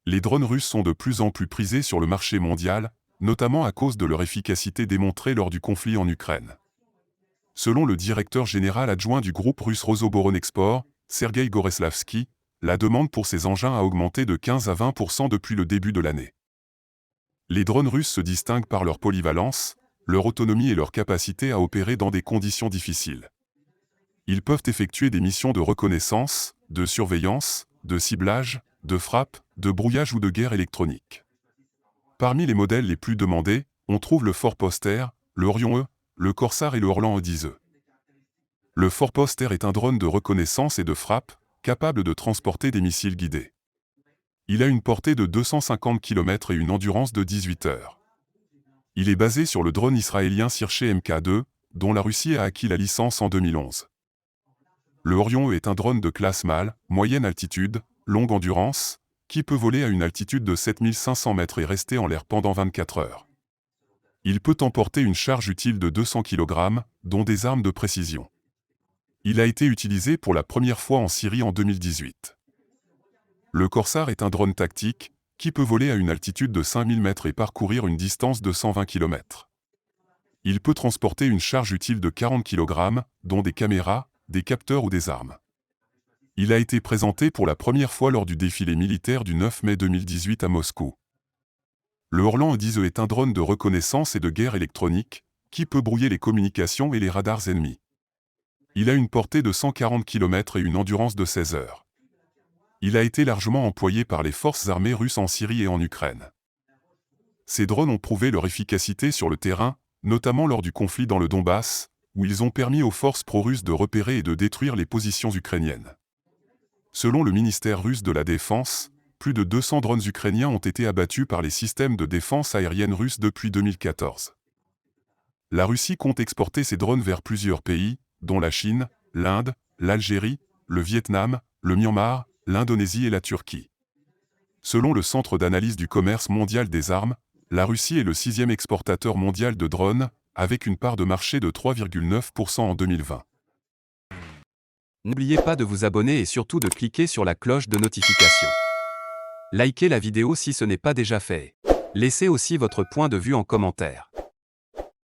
Les drones russes sont de plus en plus prisés sur le marché mondial, notamment à cause de leur efficacité démontrée lors du conflit en Ukraine. Selon le directeur général adjoint du groupe russe Rosoboronexport, Sergueï Goreslavski, la demande pour ces engins a augmenté de 15 à 20% depuis le début de l'année. Les drones russes se distinguent par leur polyvalence, leur autonomie et leur capacité à opérer dans des conditions difficiles. Ils peuvent effectuer des missions de reconnaissance, de surveillance, de ciblage, de frappe, de brouillage ou de guerre électronique. Parmi les modèles les plus demandés, on trouve le Four-Poster, le Orion E, le Corsair et le Orlan E10E. Le Four-Poster est un drone de reconnaissance et de frappe, capable de transporter des missiles guidés. Il a une portée de 250 km et une endurance de 18 heures. Il est basé sur le drone israélien Sirché Mk2, dont la Russie a acquis la licence en 2011. Le Orion E est un drone de classe MAL, moyenne altitude, longue endurance, qui peut voler à une altitude de 7500 mètres et rester en l'air pendant 24 heures. Il peut emporter une charge utile de 200 kg, dont des armes de précision. Il a été utilisé pour la première fois en Syrie en 2018. Le Corsair est un drone tactique, qui peut voler à une altitude de 5000 mètres et parcourir une distance de 120 km. Il peut transporter une charge utile de 40 kg, dont des caméras, des capteurs ou des armes. Il a été présenté pour la première fois lors du défilé militaire du 9 mai 2018 à Moscou. Le Orlan E10E est un drone de reconnaissance et de guerre électronique, qui peut brouiller les communications et les radars ennemis. Il a une portée de 140 km et une endurance de 16 heures. Il a été largement employé par les forces armées russes en Syrie et en Ukraine. Ces drones ont prouvé leur efficacité sur le terrain, notamment lors du conflit dans le Donbass, où ils ont permis aux forces pro-russes de repérer et de détruire les positions ukrainiennes. Selon le ministère russe de la Défense, plus de 200 drones ukrainiens ont été abattus par les systèmes de défense aérienne russes depuis 2014. La Russie compte exporter ces drones vers plusieurs pays, dont la Chine, l'Inde, l'Algérie, le Vietnam, le Myanmar, l'Indonésie et la Turquie. Selon le Centre d'analyse du commerce mondial des armes, la Russie est le 6e exportateur mondial de drones, avec une part de marché de 3,9% en 2020. N'oubliez pas de vous abonner et surtout de cliquer sur la cloche de notification. Likez la vidéo si ce n'est pas déjà fait. Laissez aussi votre point de vue en commentaire.